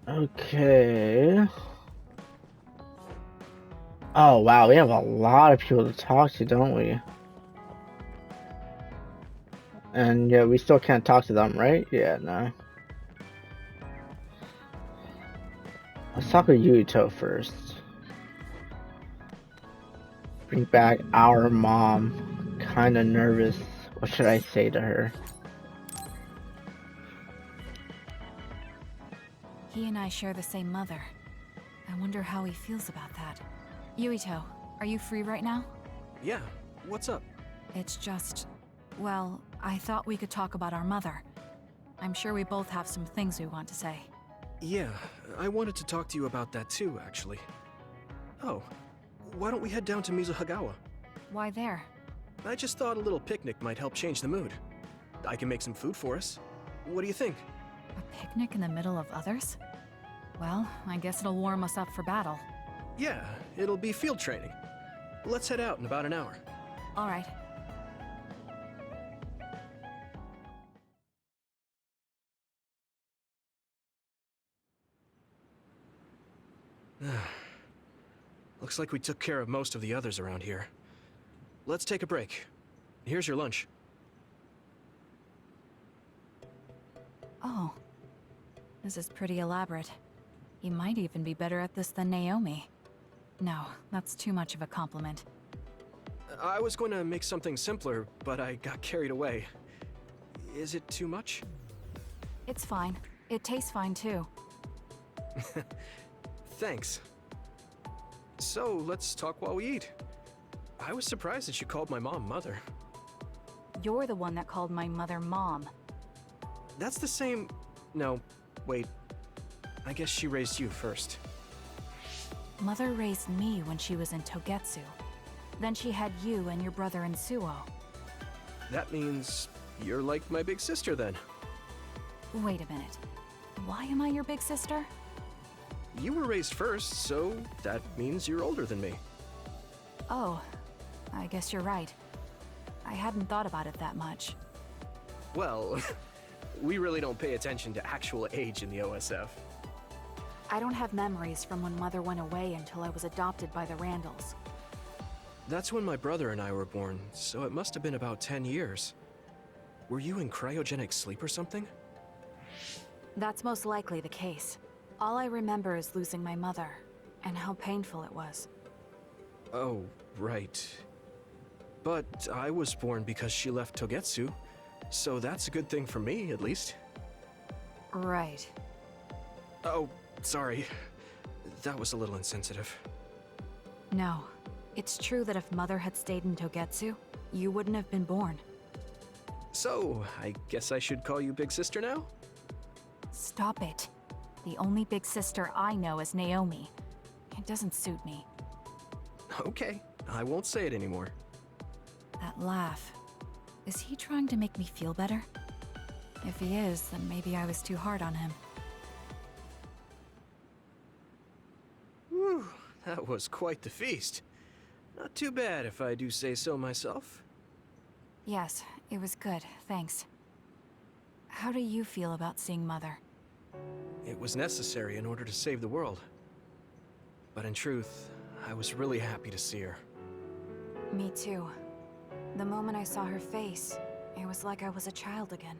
Okay. Oh wow, we have a lot of people to talk to, don't we? And yeah, we still can't talk to them, right? Yeah, no. Let's talk with Yuito first. Bring back our mom. Kinda nervous. What should I say to her? He and I share the same mother. I wonder how he feels about that. Yuito, are you free right now? Yeah, what's up? It's just... well, I thought we could talk about our mother. I'm sure we both have some things we want to say. Yeah, I wanted to talk to you about that too, actually. Oh, why don't we head down to Mizuhagawa? Why there? I just thought a little picnic might help change the mood. I can make some food for us. What do you think? A picnic in the middle of others? Well, I guess it'll warm us up for battle. Yeah, it'll be field training. Let's head out in about an hour. All right. Looks like we took care of most of the others around here. Let's take a break. Here's your lunch. Oh. This is pretty elaborate. You might even be better at this than Naomi. No, that's too much of a compliment. I was going to make something simpler, but I got carried away. Is it too much? It's fine. It tastes fine too. Thanks. So, let's talk while we eat. I was surprised that you called my mom Mother. You're the one that called my mother Mom. That's the same... No, wait. I guess she raised you first. Mother raised me when she was in Togetsu. Then she had you and your brother in Suo. That means you're like my big sister then. Wait a minute. Why am I your big sister? You were raised first, so that means you're older than me. Oh, I guess you're right. I hadn't thought about it that much. Well, we really don't pay attention to actual age in the OSF. I don't have memories from when Mother went away until I was adopted by the Randalls. That's when my brother and I were born, so it must have been about 10 years. Were you in cryogenic sleep or something? That's most likely the case. All I remember is losing my mother, and how painful it was. Oh, right. But I was born because she left Togetsu, so that's a good thing for me, at least. Right. Oh, sorry. That was a little insensitive. No. It's true that if Mother had stayed in Togetsu, you wouldn't have been born. So, I guess I should call you Big Sister now? Stop it. The only big sister I know is Naomi. It doesn't suit me. Okay, I won't say it anymore. That laugh. Is he trying to make me feel better? If he is, then maybe I was too hard on him. Whew, that was quite the feast. Not too bad if I do say so myself. Yes, it was good, thanks. How do you feel about seeing Mother? It was necessary in order to save the world. But in truth, I was really happy to see her. Me too. The moment I saw her face, it was like I was a child again.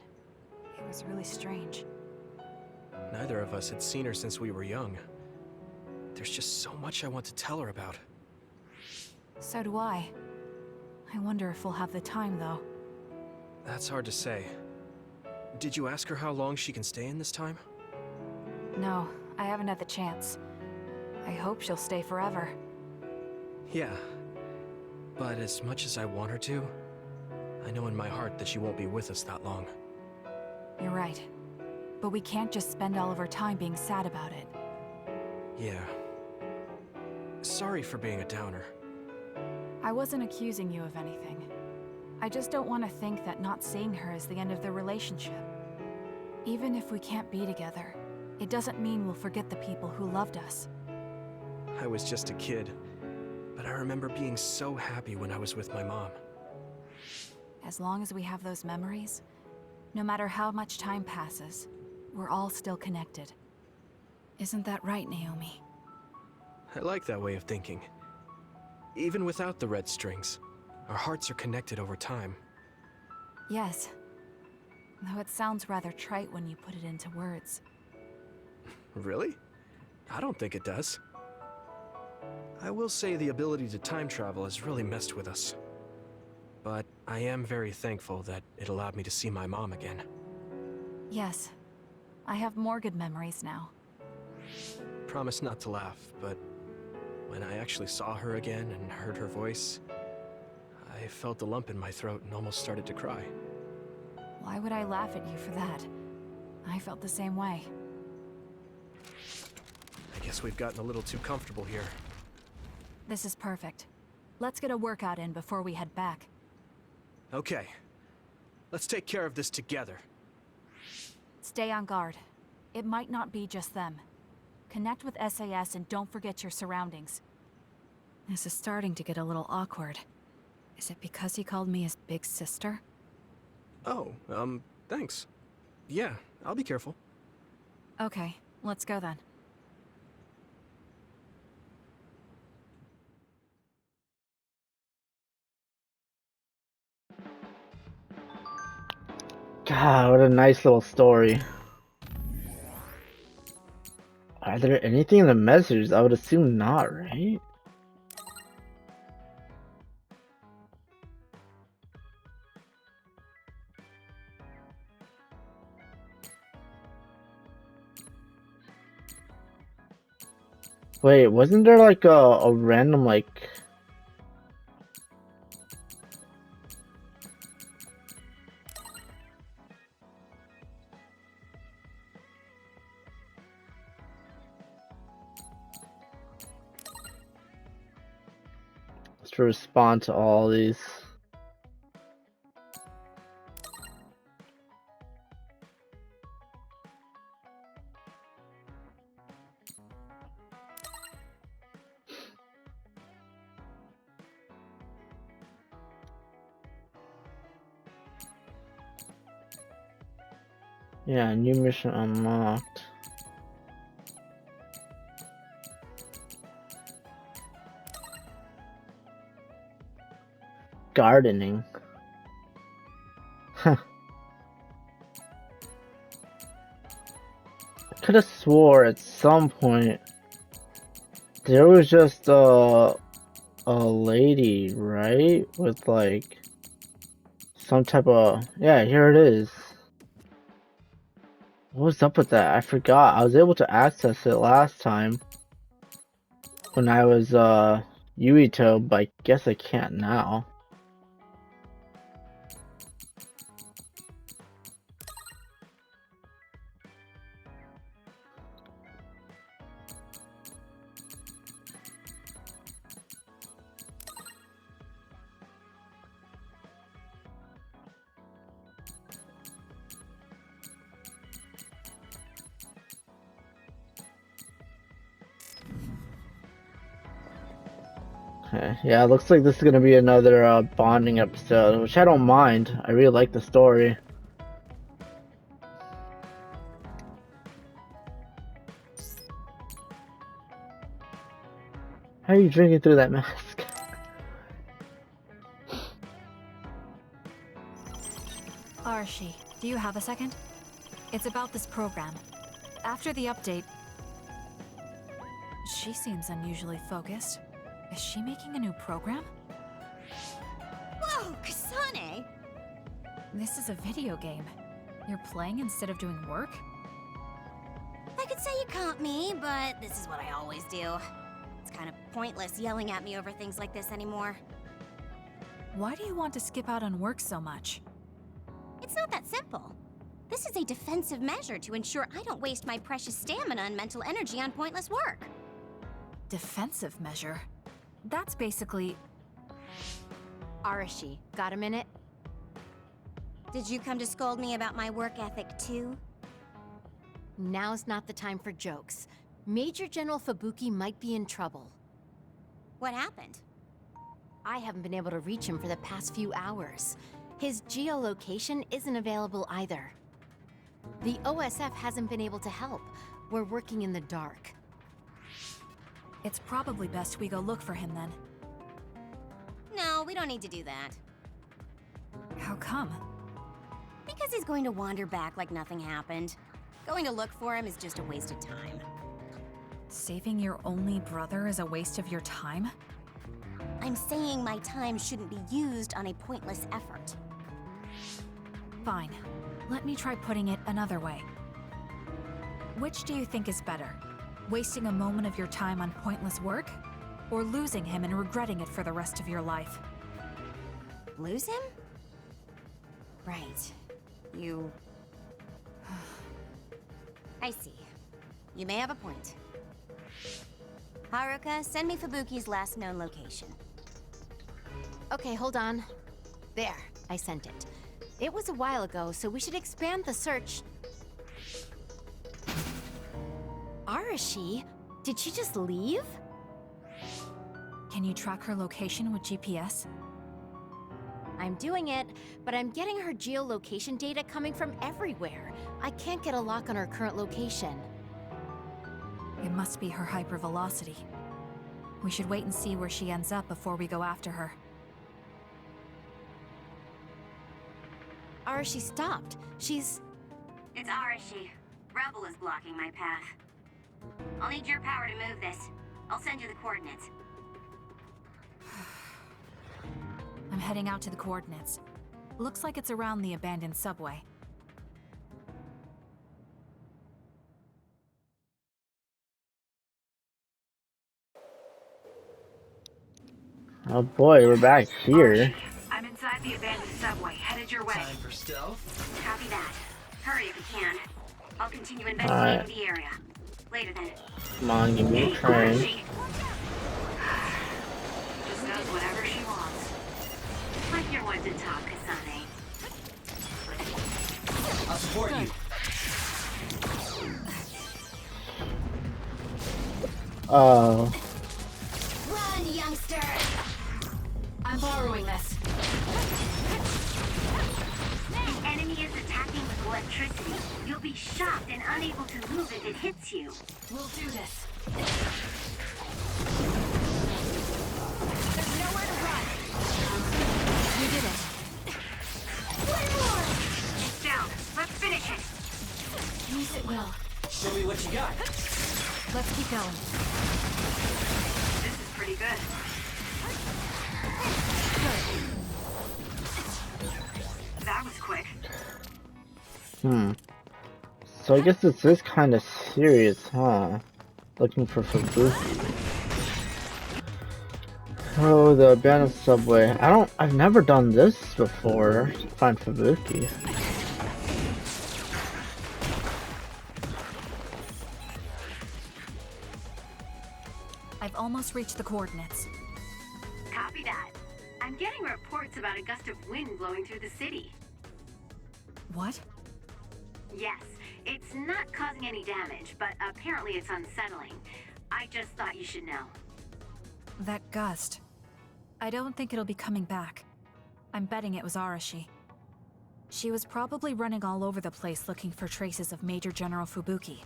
It was really strange. Neither of us had seen her since we were young. There's just so much I want to tell her about. So do I. I wonder if we'll have the time, though. That's hard to say. Did you ask her how long she can stay in this time? No, I haven't had the chance. I hope she'll stay forever. Yeah. But as much as I want her to, I know in my heart that she won't be with us that long. You're right. But we can't just spend all of our time being sad about it. Yeah. Sorry for being a downer. I wasn't accusing you of anything. I just don't want to think that not seeing her is the end of the relationship. Even if we can't be together, it doesn't mean we'll forget the people who loved us. I was just a kid, but I remember being so happy when I was with my mom. As long as we have those memories, no matter how much time passes, we're all still connected. Isn't that right, Naomi? I like that way of thinking. Even without the red strings, our hearts are connected over time. Yes. Though it sounds rather trite when you put it into words. Really? I don't think it does. I will say the ability to time travel has really messed with us. But I am very thankful that it allowed me to see my mom again. Yes. I have more good memories now. Promise not to laugh, but when I actually saw her again and heard her voice, I felt a lump in my throat and almost started to cry. Why would I laugh at you for that? I felt the same way. I guess we've gotten a little too comfortable here. This is perfect. Let's get a workout in before we head back. Okay. Let's take care of this together. Stay on guard. It might not be just them. Connect with SAS and don't forget your surroundings. This is starting to get a little awkward. Is it because he called me his big sister? Oh, thanks. Yeah, I'll be careful. Okay, let's go then. God, what a nice little story. Are there anything in the messages? I would assume not, right? Wait, wasn't there like a random like... to respond to all these? Yeah, new mission unlocked. Gardening. Huh. I could have swore at some point there was just a lady, right? With like some type of... Yeah, here it is. What was up with that? I forgot. I was able to access it last time when I was Yuito, but I guess I can't now. Okay. Yeah, it looks like this is gonna be another bonding episode, which I don't mind. I really like the story. How are you drinking through that mask? Arashi, do you have a second? It's about this program. After the update... She seems unusually focused. Is she making a new program? Whoa, Kasane! This is a video game. You're playing instead of doing work? I could say you caught me, but this is what I always do. It's kind of pointless yelling at me over things like this anymore. Why do you want to skip out on work so much? It's not that simple. This is a defensive measure to ensure I don't waste my precious stamina and mental energy on pointless work. Defensive measure? That's basically... Arashi, got a minute? Did you come to scold me about my work ethic too? Now's not the time for jokes. Major General Fubuki might be in trouble. What happened? I haven't been able to reach him for the past few hours. His geolocation isn't available either. The OSF hasn't been able to help. We're working in the dark. It's probably best we go look for him then. No, we don't need to do that. How come? Because he's going to wander back like nothing happened. Going to look for him is just a waste of time. Saving your only brother is a waste of your time? I'm saying my time shouldn't be used on a pointless effort. Fine. Let me try putting it another way. Which do you think is better? Wasting a moment of your time on pointless work? Or losing him and regretting it for the rest of your life? Lose him? Right. You... I see. You may have a point. Haruka, send me Fubuki's last known location. Okay, hold on. There, I sent it. It was a while ago, so we should expand the search. Arashi? Did she just leave? Can you track her location with GPS? I'm doing it, but I'm getting her geolocation data coming from everywhere. I can't get a lock on her current location. It must be her hypervelocity. We should wait and see where she ends up before we go after her. Arashi stopped. She's... It's Arashi. Rebel is blocking my path. I'll need your power to move this. I'll send you the coordinates. I'm heading out to the coordinates. Looks like it's around the abandoned subway. Oh boy, we're back here. I'm inside the abandoned subway, headed your way. Time for stealth. Copy that. Hurry if you can. I'll continue Alright. investigating the area. Later then. Come on, give me a turn. She just does whatever she wants. Like you're one to talk, Kasane. I'll support you. Oh. Run, youngster! I'm borrowing this. The enemy is attacking with electricity. You'll be shocked and unable to move if it hits you. We'll do this. There's nowhere to run! You did it. It's down. Let's finish it. Use it will. Show me what you got. Let's keep going. This is pretty good. That was quick. So I guess this is kind of serious, huh? Looking for Fubuki. Oh, the abandoned subway. I've never done this before. Find Fubuki. I've almost reached the coordinates. Copy that. I'm getting reports about a gust of wind blowing through the city. What? Yes, it's not causing any damage, but apparently it's unsettling. I just thought you should know. That gust. I don't think it'll be coming back. I'm betting it was Arashi. She was probably running all over the place looking for traces of Major General Fubuki.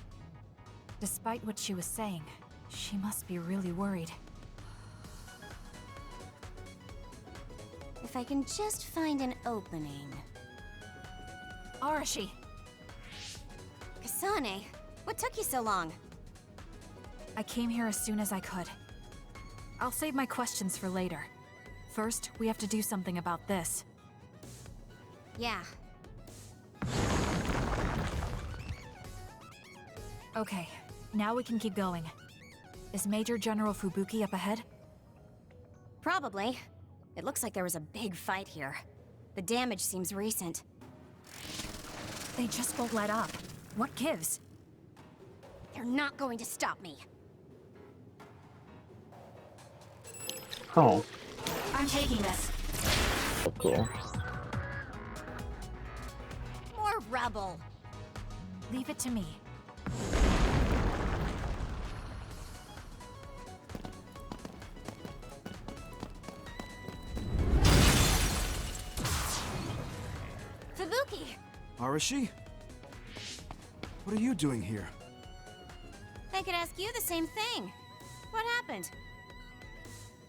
Despite what she was saying, she must be really worried. If I can just find an opening. Arashi! Kasane, what took you so long? I came here as soon as I could. I'll save my questions for later. First, we have to do something about this. Yeah. Okay, now we can keep going. Is Major General Fubuki up ahead? Probably. It looks like there was a big fight here. The damage seems recent. They just won't let up. What gives? They're not going to stop me. Oh, I'm taking this. so cool. More rebel. Leave it to me. Fubuki! Arashi? What are you doing here? I could ask you the same thing. What happened?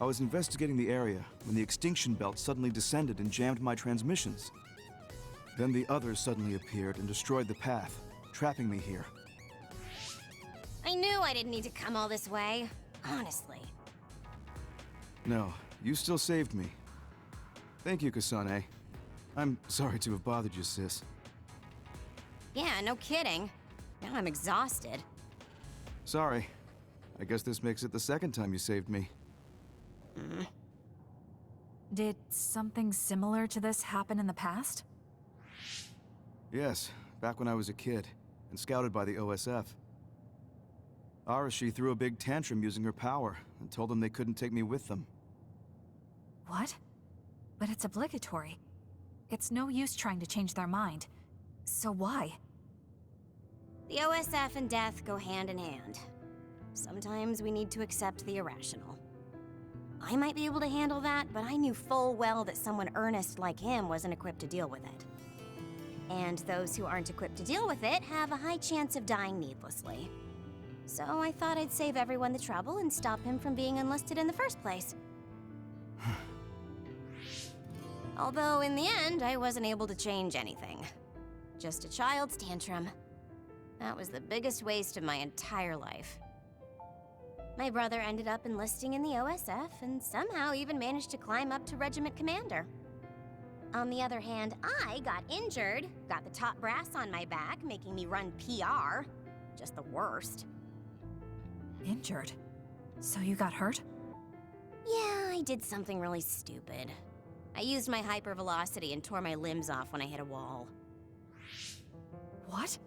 I was investigating the area when the extinction belt suddenly descended and jammed my transmissions. Then the others suddenly appeared and destroyed the path, trapping me here. I knew I didn't need to come all this way. Honestly. No, you still saved me. Thank you, Kasane. I'm sorry to have bothered you, sis. Yeah, no kidding. Now I'm exhausted. Sorry. I guess this makes it the second time you saved me. Did something similar to this happen in the past? Yes, back when I was a kid, and scouted by the OSF. Arashi threw a big tantrum using her power, and told them they couldn't take me with them. What? But it's obligatory. It's no use trying to change their mind. So why? The OSF and death go hand in hand. Sometimes we need to accept the irrational. I might be able to handle that, but I knew full well that someone earnest like him wasn't equipped to deal with it. And those who aren't equipped to deal with it have a high chance of dying needlessly. So I thought I'd save everyone the trouble and stop him from being enlisted in the first place. Although in the end, I wasn't able to change anything. Just a child's tantrum. That was the biggest waste of my entire life. My brother ended up enlisting in the OSF and somehow even managed to climb up to regiment commander. On the other hand, I got injured, got the top brass on my back, making me run PR. Just the worst. Injured? So you got hurt? Yeah, I did something really stupid. I used my hypervelocity and tore my limbs off when I hit a wall. What?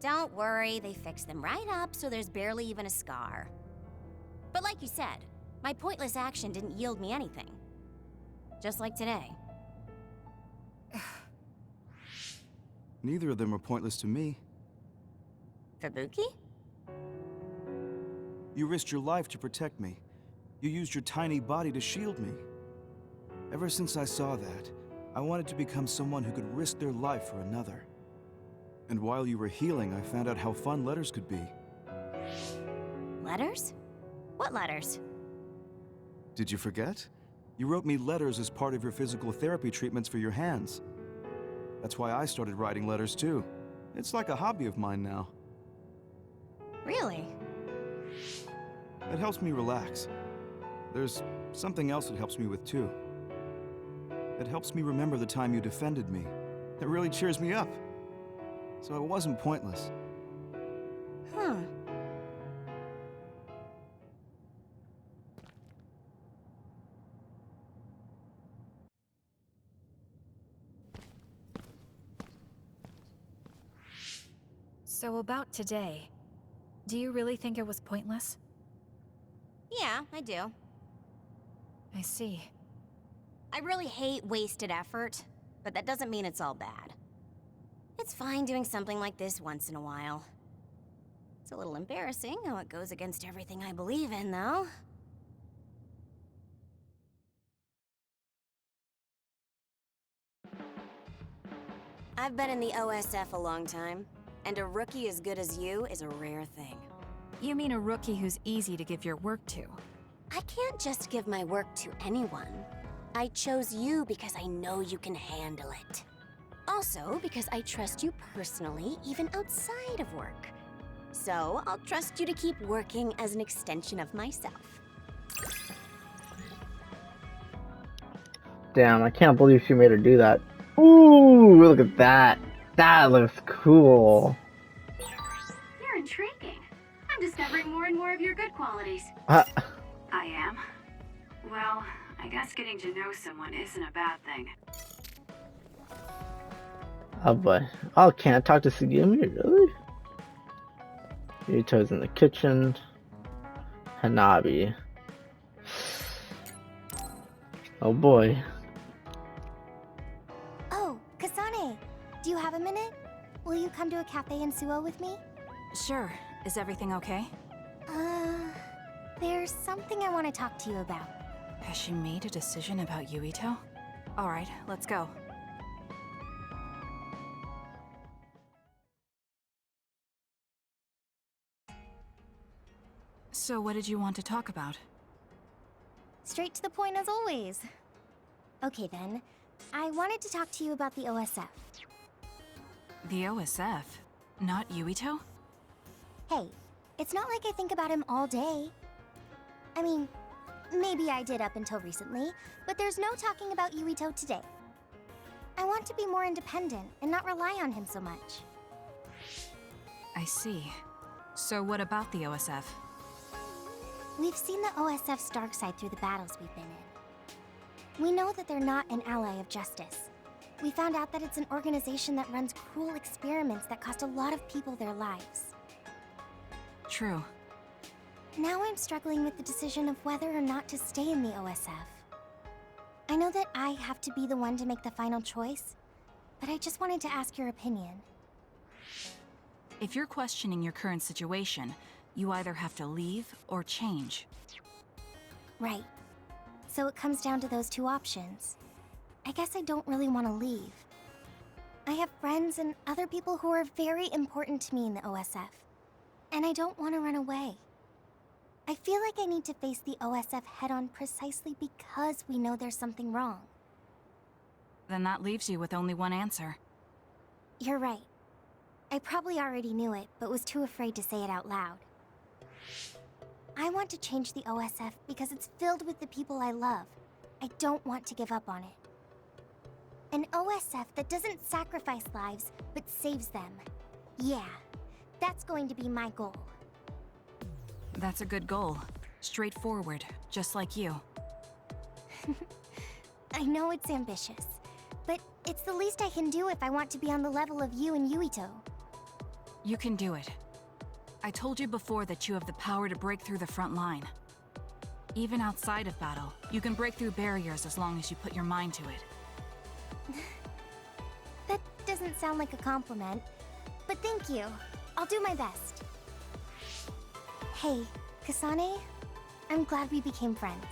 Don't worry, they fixed them right up so there's barely even a scar. But like you said, my pointless action didn't yield me anything. Just like today. Neither of them were pointless to me. Fubuki? You risked your life to protect me. You used your tiny body to shield me. Ever since I saw that, I wanted to become someone who could risk their life for another. And while you were healing, I found out how fun letters could be. Letters? What letters? Did you forget? You wrote me letters as part of your physical therapy treatments for your hands. That's why I started writing letters too. It's like a hobby of mine now. Really? It helps me relax. There's something else it helps me with too. It helps me remember the time you defended me. It really cheers me up. So it wasn't pointless. Huh. So about today, do you really think it was pointless? Yeah, I do. I see. I really hate wasted effort, but that doesn't mean it's all bad. It's fine doing something like this once in a while. It's a little embarrassing how it goes against everything I believe in, though. I've been in the OSF a long time, and a rookie as good as you is a rare thing. You mean a rookie who's easy to give your work to? I can't just give my work to anyone. I chose you because I know you can handle it. Also, because I trust you personally, even outside of work. So, I'll trust you to keep working as an extension of myself. Damn, I can't believe she made her do that. Ooh, look at that. That looks cool. You're intriguing. I'm discovering more and more of your good qualities. Uh, I am. Well, I guess getting to know someone isn't a bad thing. oh boy. Oh, can't I talk to Sugimi? Really? Yuto's in the kitchen. Hanabi. Oh boy. Oh, Kasane, do you have a minute? Will you come to a cafe in Suo with me? Sure. Is everything okay? There's something I want to talk to you about. Has she made a decision about Yuito? Alright, let's go. So what did you want to talk about? Straight to the point as always. Okay then, I wanted to talk to you about the OSF. The OSF? Not Yuito? Hey, it's not like I think about him all day. I mean, maybe I did up until recently, but there's no talking about Yuito today. I want to be more independent and not rely on him so much. I see. So what about the OSF? We've seen the OSF's dark side through the battles we've been in. We know that they're not an ally of justice. We found out that it's an organization that runs cruel experiments that cost a lot of people their lives. True. Now I'm struggling with the decision of whether or not to stay in the OSF. I know that I have to be the one to make the final choice, but I just wanted to ask your opinion. If you're questioning your current situation, you either have to leave or change. Right. So it comes down to those two options. I guess I don't really want to leave. I have friends and other people who are very important to me in the OSF, and I don't want to run away. I feel like I need to face the OSF head-on precisely because we know there's something wrong. Then that leaves you with only one answer. You're right. I probably already knew it, but was too afraid to say it out loud. I want to change the OSF because it's filled with the people I love. I don't want to give up on it. An OSF that doesn't sacrifice lives, but saves them. Yeah, that's going to be my goal. That's a good goal. Straightforward, just like you. I know it's ambitious, but it's the least I can do if I want to be on the level of you and Yuito. You can do it. I told you before that you have the power to break through the front line. Even outside of battle, you can break through barriers as long as you put your mind to it. That doesn't sound like a compliment, but thank you. I'll do my best. Hey, Kasane, I'm glad we became friends.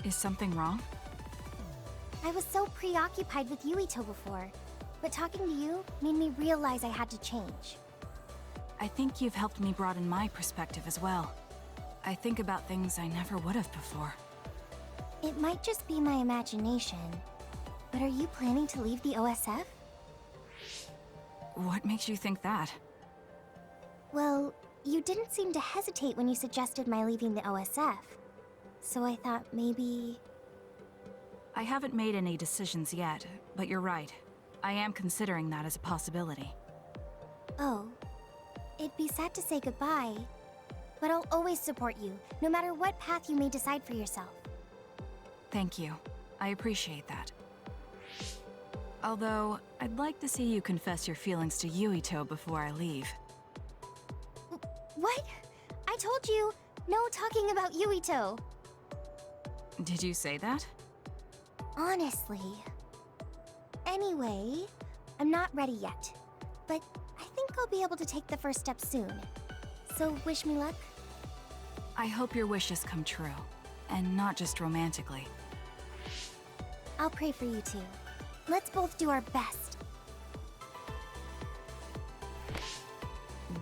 Is something wrong? I was so preoccupied with Yuito before, but talking to you made me realize I had to change. I think you've helped me broaden my perspective as well. I think about things I never would have before. It might just be my imagination, but are you planning to leave the OSF? What makes you think that? Well, you didn't seem to hesitate when you suggested my leaving the OSF, so I thought maybe... I haven't made any decisions yet, but you're right. I am considering that as a possibility. Oh, it'd be sad to say goodbye, but I'll always support you, no matter what path you may decide for yourself. Thank you. I appreciate that. Although, I'd like to see you confess your feelings to Yuito before I leave. What? I told you, no talking about Yuito. Did you say that? Honestly. Anyway, I'm not ready yet, but I think I'll be able to take the first step soon. So wish me luck. I hope your wishes come true, and not just romantically. I'll pray for you too. Let's both do our best.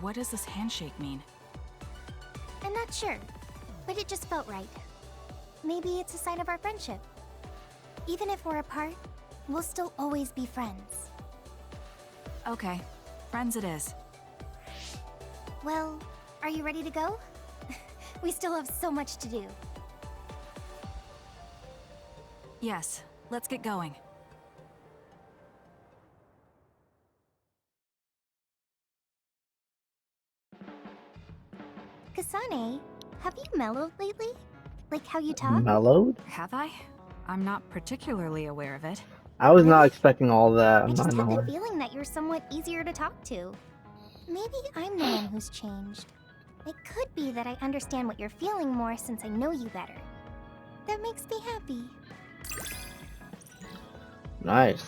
What does this handshake mean? I'm not sure, but it just felt right. Maybe it's a sign of our friendship. Even if we're apart, we'll still always be friends. Okay, friends it is. Well, are you ready to go? We still have so much to do. Yes, let's get going. Kasane, have you mellowed lately? Like how you talk? Mellowed? Have I? I'm not particularly aware of it. I was not Really? expecting all that. I I'm just not have gonna the lie. feeling that you're somewhat easier to talk to. Maybe I'm the one who's changed. It could be that I understand what you're feeling more since I know you better. That makes me happy. Nice.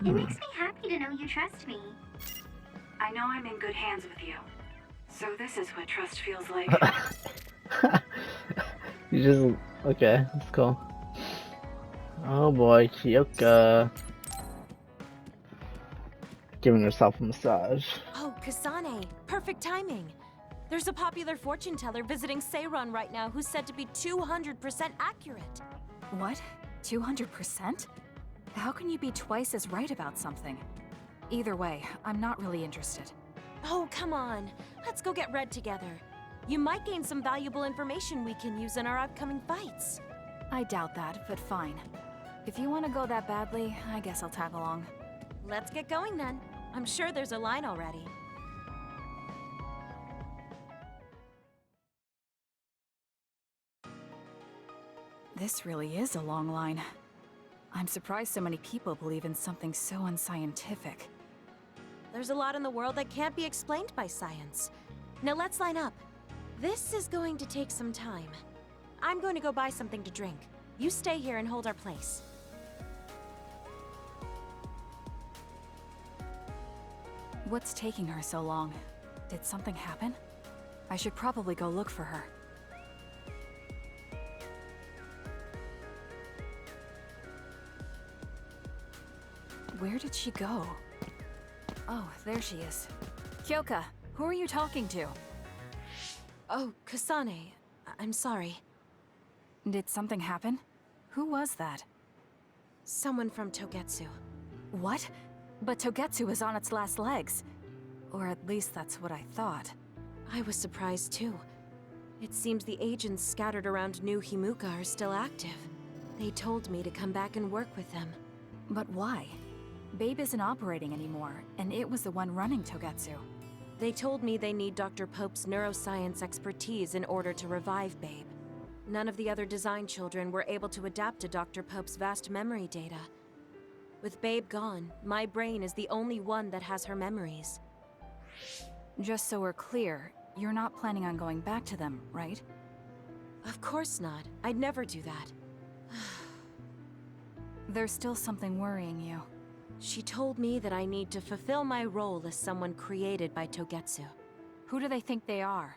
It makes me happy to know you trust me. I know I'm in good hands with you. So this is what trust feels like. You just okay. That's cool. Oh boy, Kyoka. giving herself a massage. Oh, Kasane, perfect timing. There's a popular fortune teller visiting Seiron right now who's said to be 200% accurate. What? 200%? How can you be twice as right about something? Either way, I'm not really interested. Oh, come on. Let's go get Red together. You might gain some valuable information we can use in our upcoming fights. I doubt that, but fine. If you want to go that badly, I guess I'll tag along. Let's get going then. I'm sure there's a line already. This really is a long line. I'm surprised so many people believe in something so unscientific. There's a lot in the world that can't be explained by science. Now let's line up. This is going to take some time. I'm going to go buy something to drink. You stay here and hold our place. What's taking her so long? Did something happen? I should probably go look for her. Where did she go? Oh, there she is. Kyoka, who are you talking to? Oh, Kasane. I'm sorry. Did something happen? Who was that? Someone from Togetsu. What? But Togetsu is on its last legs. Or at least that's what I thought. I was surprised too. It seems the agents scattered around New Himuka are still active. They told me to come back and work with them. But why? Babe isn't operating anymore, and it was the one running Togetsu. They told me they need Dr. Pope's neuroscience expertise in order to revive Babe. None of the other design children were able to adapt to Dr. Pope's vast memory data. With Babe gone, my brain is the only one that has her memories. Just so we're clear, you're not planning on going back to them, right? Of course not. I'd never do that. There's still something worrying you. She told me that I need to fulfill my role as someone created by Togetsu. Who do they think they are?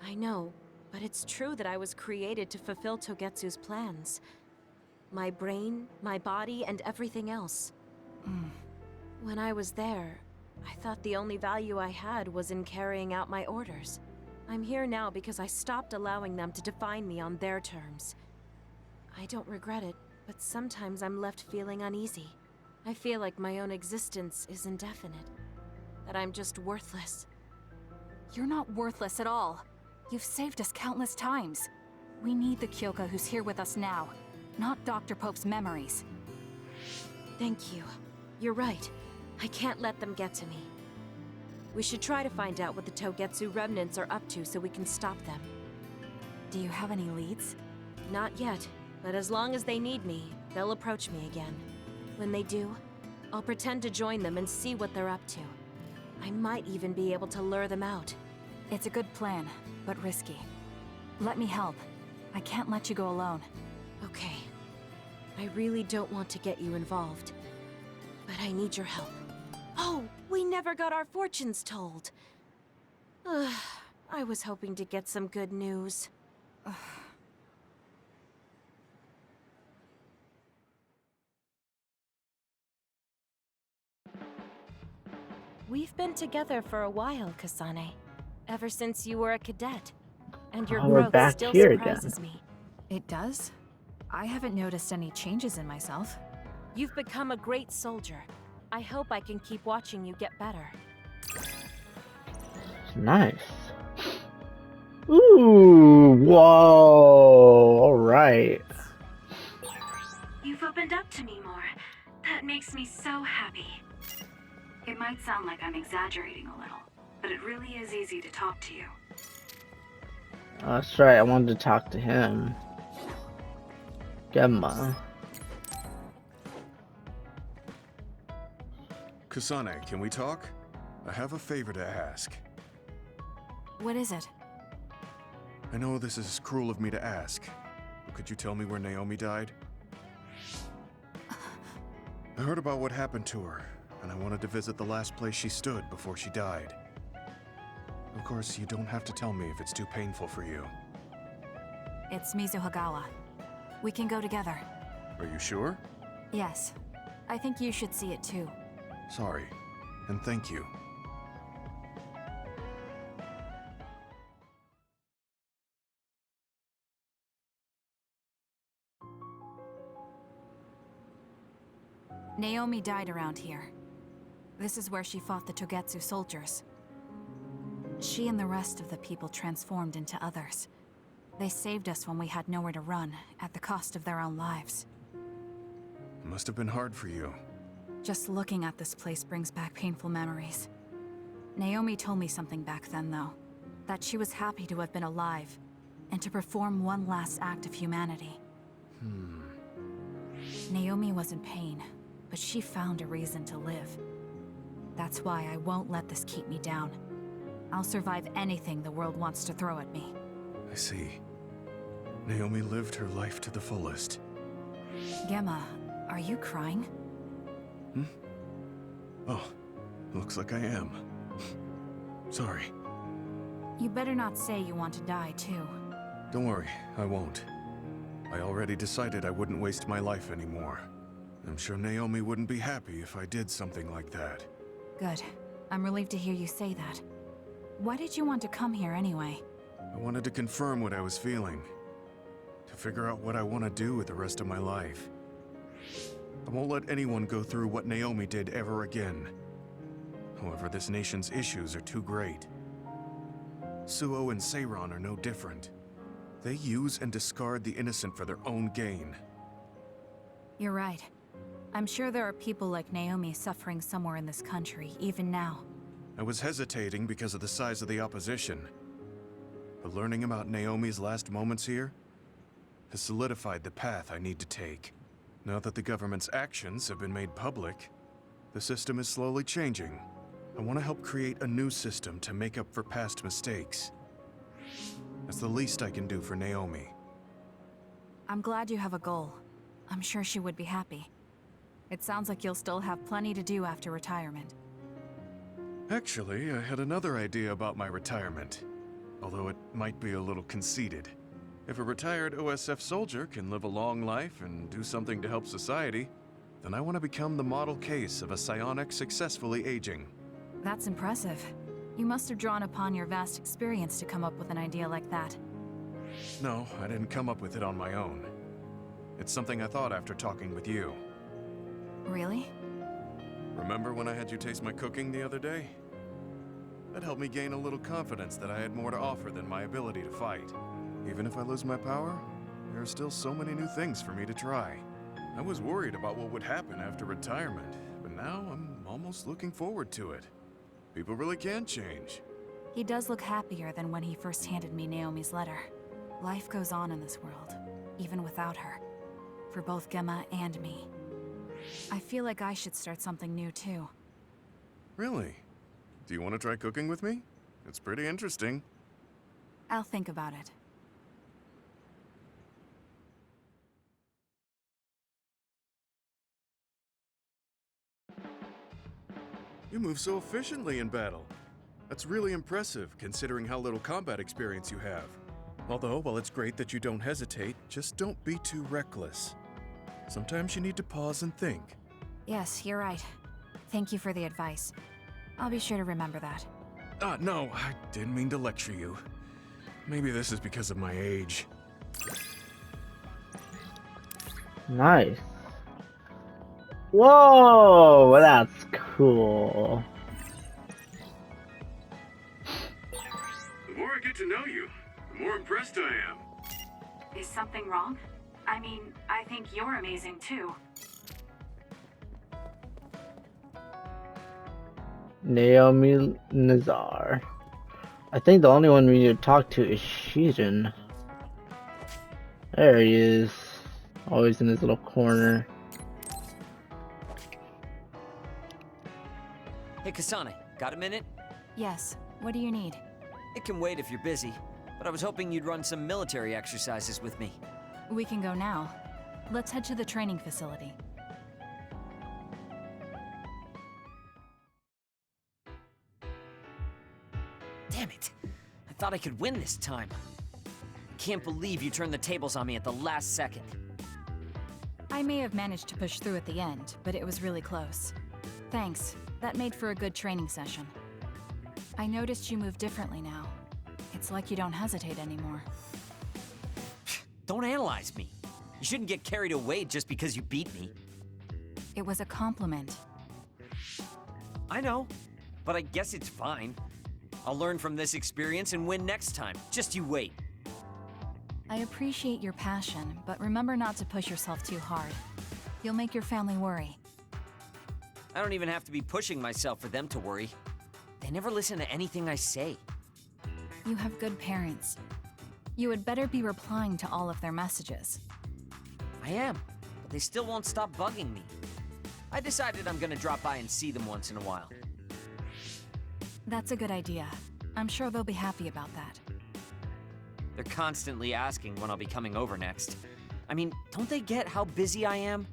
I know, but it's true that I was created to fulfill Togetsu's plans. My brain, my body, and everything else. When I was there, I thought the only value I had was in carrying out my orders. I'm here now because I stopped allowing them to define me on their terms. I don't regret it, but sometimes I'm left feeling uneasy. I feel like my own existence is indefinite. That I'm just worthless. You're not worthless at all. You've saved us countless times. We need the Kyoka who's here with us now, not Dr. Pope's memories. Thank you. You're right. I can't let them get to me. We should try to find out what the Togetsu remnants are up to so we can stop them. Do you have any leads? Not yet, but as long as they need me, they'll approach me again. When they do, I'll pretend to join them and see what they're up to. I might even be able to lure them out. It's a good plan, but risky. Let me help. I can't let you go alone. Okay. I really don't want to get you involved, but I need your help. Oh, we never got our fortunes told. I was hoping to get some good news. We've been together for a while, Kasane. Ever since you were a cadet. And your Oh, we're growth back still here again. surprises me. It does? I haven't noticed any changes in myself. You've become a great soldier. I hope I can keep watching you get better. Nice. Ooh, whoa, alright. You've opened up to me more. That makes me so happy. It might sound like I'm exaggerating a little, but it really is easy to talk to you. That's right, I wanted to talk to him. Gemma. Kasane, can we talk? I have a favor to ask. What is it? I know this is cruel of me to ask, but could you tell me where Naomi died? I heard about what happened to her, and I wanted to visit the last place she stood before she died. Of course, you don't have to tell me if it's too painful for you. It's Mizuhagawa. We can go together. Are you sure? Yes. I think you should see it too. Sorry. and thank you. Naomi died around here. This is where she fought the Togetsu soldiers. She and the rest of the people transformed into others. They saved us when we had nowhere to run, at the cost of their own lives. It must have been hard for you. Just looking at this place brings back painful memories. Naomi told me something back then, though. That she was happy to have been alive, and to perform one last act of humanity. Naomi was in pain, but she found a reason to live. That's why I won't let this keep me down. I'll survive anything the world wants to throw at me. I see. Naomi lived her life to the fullest. Gemma, are you crying? Oh, looks like I am. Sorry. You better not say you want to die, too. Don't worry, I won't. I already decided I wouldn't waste my life anymore. I'm sure Naomi wouldn't be happy if I did something like that. Good. I'm relieved to hear you say that. Why did you want to come here anyway? I wanted to confirm what I was feeling. To figure out what I want to do with the rest of my life. I won't let anyone go through what Naomi did ever again. However, this nation's issues are too great. Suo and Seiran are no different. They use and discard the innocent for their own gain. You're right. I'm sure there are people like Naomi suffering somewhere in this country, even now. I was hesitating because of the size of the opposition. But learning about Naomi's last moments here has solidified the path I need to take. Now that the government's actions have been made public, the system is slowly changing. I want to help create a new system to make up for past mistakes. That's the least I can do for Naomi. I'm glad you have a goal. I'm sure she would be happy. It sounds like you'll still have plenty to do after retirement. Actually, I had another idea about my retirement, although it might be a little conceited. If a retired OSF soldier can live a long life and do something to help society, then I want to become the model case of a psionic successfully aging. That's impressive. You must have drawn upon your vast experience to come up with an idea like that. No, I didn't come up with it on my own. It's something I thought after talking with you. Really? Remember when I had you taste my cooking the other day? That helped me gain a little confidence that I had more to offer than my ability to fight. Even if I lose my power, there are still so many new things for me to try. I was worried about what would happen after retirement, but now I'm almost looking forward to it. People really can change. He does look happier than when he first handed me Naomi's letter. Life goes on in this world, even without her. For both Gemma and me. I feel like I should start something new too. Really? Do you want to try cooking with me? It's pretty interesting. I'll think about it. You move so efficiently in battle. That's really impressive, considering how little combat experience you have. Although, while it's great that you don't hesitate, just don't be too reckless. Sometimes you need to pause and think. Yes, you're right. Thank you for the advice. I'll be sure to remember that. No, I didn't mean to lecture you. Maybe this is because of my age. Nice. Whoa, that's cool. The more I get to know you, the more impressed I am. Is something wrong? I mean, I think you're amazing too. Naomi Nazar. I think the only one we need to talk to is Shijin. There he is. Always in his little corner. Hey Kasane, got a minute? Yes, what do you need? It can wait if you're busy, but I was hoping you'd run some military exercises with me. We can go now. Let's head to the training facility. Damn it! I thought I could win this time. Can't believe you turned the tables on me at the last second. I may have managed to push through at the end, but it was really close. Thanks. That made for a good training session. I noticed you move differently now. It's like you don't hesitate anymore. Don't analyze me. You shouldn't get carried away just because you beat me. It was a compliment. I know, but I guess it's fine. I'll learn from this experience and win next time. Just you wait. I appreciate your passion, but remember not to push yourself too hard. You'll make your family worry. I don't even have to be pushing myself for them to worry. They never listen to anything I say. You have good parents. You had better be replying to all of their messages. I am, but they still won't stop bugging me. I decided I'm gonna drop by and see them once in a while. That's a good idea. I'm sure they'll be happy about that. They're constantly asking when I'll be coming over next. I mean, don't they get how busy I am?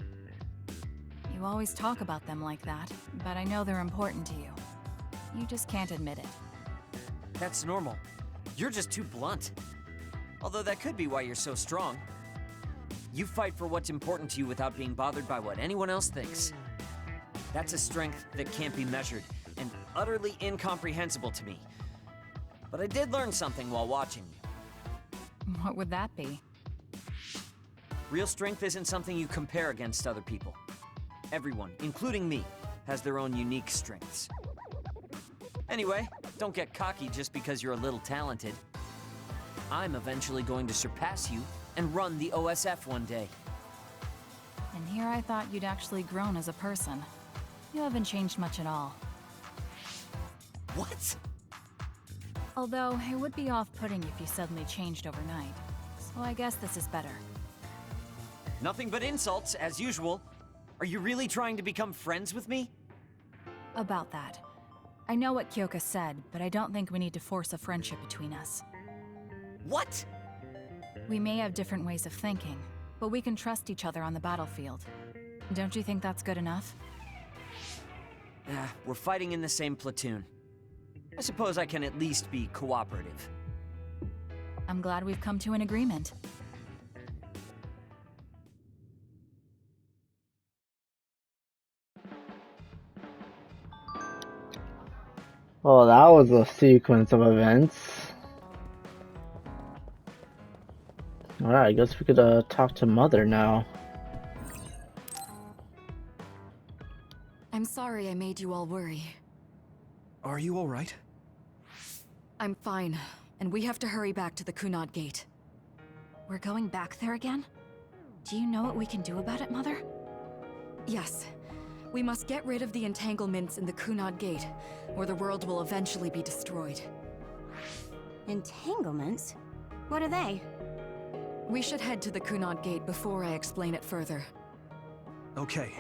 You always talk about them like that, but I know they're important to you. You just can't admit it. That's normal. You're just too blunt. Although that could be why you're so strong. You fight for what's important to you without being bothered by what anyone else thinks. That's a strength that can't be measured, and utterly incomprehensible to me. But I did learn something while watching you. What would that be? Real strength isn't something you compare against other people. Everyone, including me, has their own unique strengths. Anyway, don't get cocky just because you're a little talented. I'm eventually going to surpass you and run the OSF one day. And here I thought you'd actually grown as a person. You haven't changed much at all. What? Although, it would be off-putting if you suddenly changed overnight. So I guess this is better. Nothing but insults, as usual. Are you really trying to become friends with me? About that. I know what Kyoka said, but I don't think we need to force a friendship between us. What? We may have different ways of thinking, but we can trust each other on the battlefield. Don't you think that's good enough? We're fighting in the same platoon. I suppose I can at least be cooperative. I'm glad we've come to an agreement. Well, that was a sequence of events. Alright, I guess we could talk to Mother now. I'm sorry I made you all worry. Are you all right? I'm fine, and we have to hurry back to the Kunad Gate. We're going back there again? Do you know what we can do about it, Mother? Yes. We must get rid of the entanglements in the Kunad Gate, or the world will eventually be destroyed. Entanglements? What are they? We should head to the Kunad Gate before I explain it further. Okay.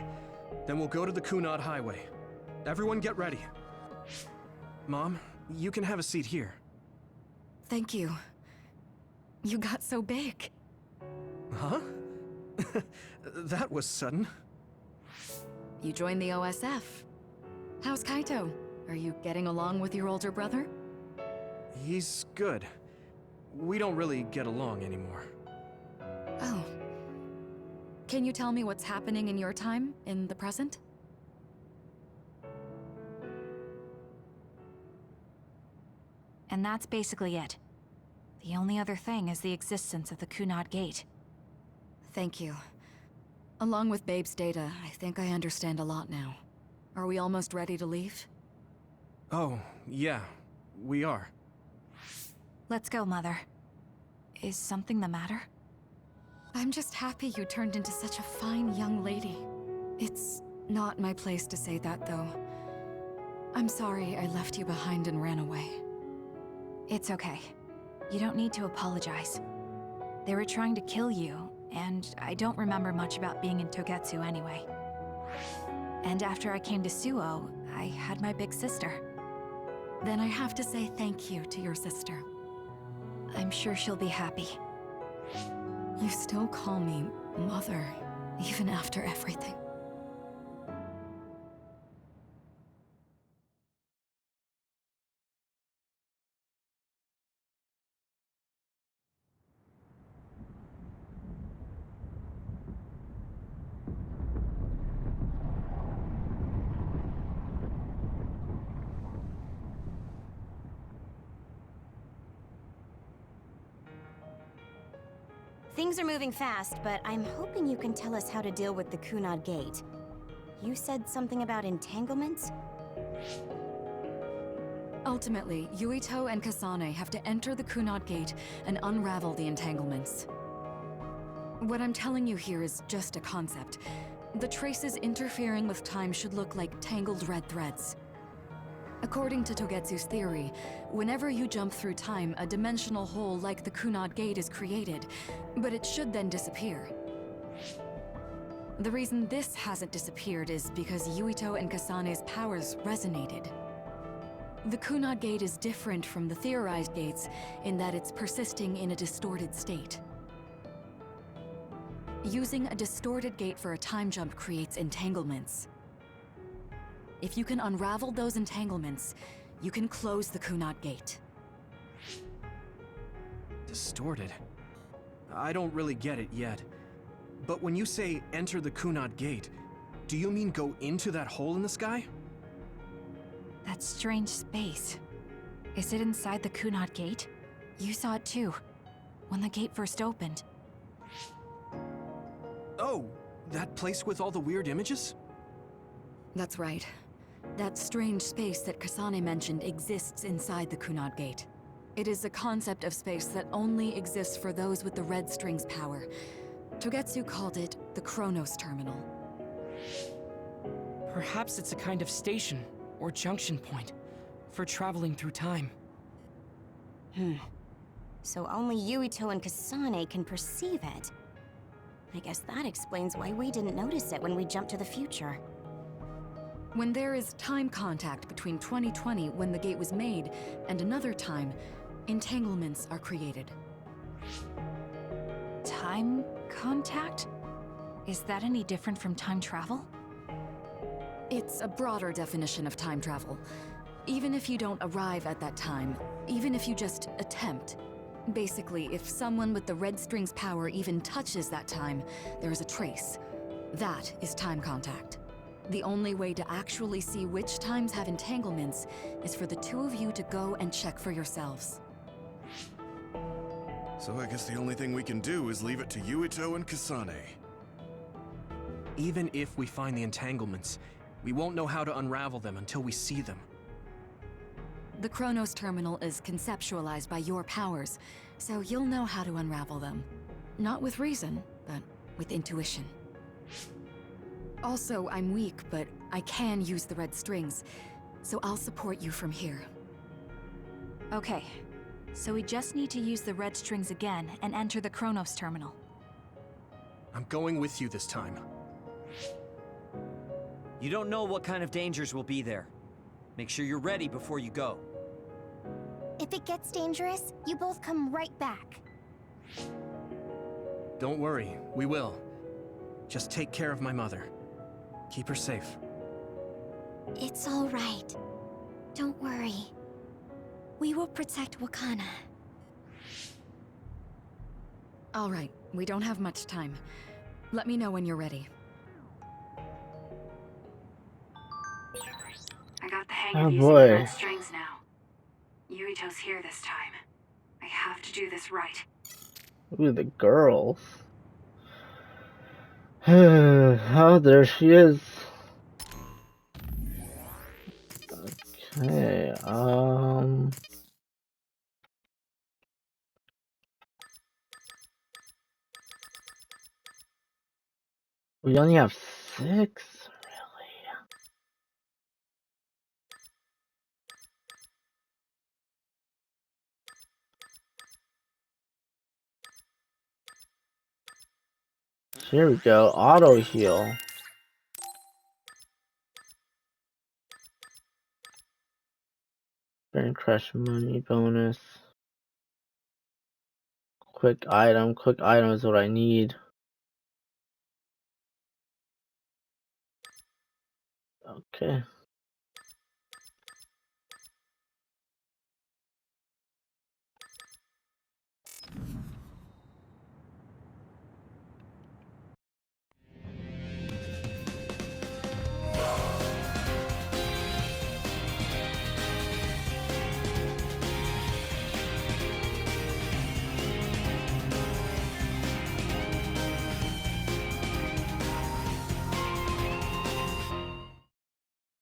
Then we'll go to the Kunad Highway. Everyone get ready. Mom, you can have a seat here. Thank you. You got so big. Huh? That was sudden. You joined the OSF. How's Kaito? Are you getting along with your older brother? He's good. We don't really get along anymore. Oh. Can you tell me what's happening in your time, in the present? And that's basically it. The only other thing is the existence of the Kunad Gate. Thank you. Along with Babe's data, I think I understand a lot now. Are we almost ready to leave? Oh, yeah. We are. Let's go, Mother. Is something the matter? I'm just happy you turned into such a fine young lady. It's not my place to say that, though. I'm sorry I left you behind and ran away. It's okay. You don't need to apologize. They were trying to kill you, and I don't remember much about being in Togetsu anyway. And after I came to Suo, I had my big sister. Then I have to say thank you to your sister. I'm sure she'll be happy. You still call me Mother, even after everything. Things are moving fast, but I'm hoping you can tell us how to deal with the Kunad Gate. You said something about entanglements? Ultimately, Yuito and Kasane have to enter the Kunad Gate and unravel the entanglements. What I'm telling you here is just a concept. The traces interfering with time should look like tangled red threads. According to Togetsu's theory, whenever you jump through time, a dimensional hole like the Kunad Gate is created, but it should then disappear. The reason this hasn't disappeared is because Yuito and Kasane's powers resonated. The Kunad Gate is different from the theorized gates in that it's persisting in a distorted state. Using a distorted gate for a time jump creates entanglements. If you can unravel those entanglements, you can close the Kunad Gate. Distorted? I don't really get it yet. But when you say enter the Kunad Gate, do you mean go into that hole in the sky? That strange space. Is it inside the Kunad Gate? You saw it too, when the gate first opened. Oh, that place with all the weird images? That's right. That strange space that Kasane mentioned exists inside the Kunad Gate. It is a concept of space that only exists for those with the red string's power. Togetsu called it the Chronos Terminal. Perhaps it's a kind of station or junction point for traveling through time. So only Yuito and Kasane can perceive it. I guess that explains why we didn't notice it when we jumped to the future. When there is time contact between 2020, when the gate was made, and another time, entanglements are created. Time contact? Is that any different from time travel? It's a broader definition of time travel. Even if you don't arrive at that time, even if you just attempt. Basically, if someone with the red string's power even touches that time, there is a trace. That is time contact. The only way to actually see which times have entanglements is for the two of you to go and check for yourselves. So I guess the only thing we can do is leave it to Yuito and Kasane. Even if we find the entanglements, we won't know how to unravel them until we see them. The Chronos Terminal is conceptualized by your powers, so you'll know how to unravel them. Not with reason, but with intuition. Also, I'm weak, but I can use the red strings, so I'll support you from here. Okay, so we just need to use the red strings again and enter the Chronos Terminal. I'm going with you this time. You don't know what kind of dangers will be there. Make sure you're ready before you go. If it gets dangerous, you both come right back. Don't worry, we will. Just take care of my mother. Keep her safe. It's all right. Don't worry. We will protect Wakana. All right, we don't have much time. Let me know when you're ready. I got the hang Oh, of using boy. the red strings now. Yuito's here this time. I have to do this right. Ooh, the girls. Oh, there she is. Okay, we only have 6? Really? Here we go, auto heal. Burn crush money bonus. Quick item is what I need. Okay.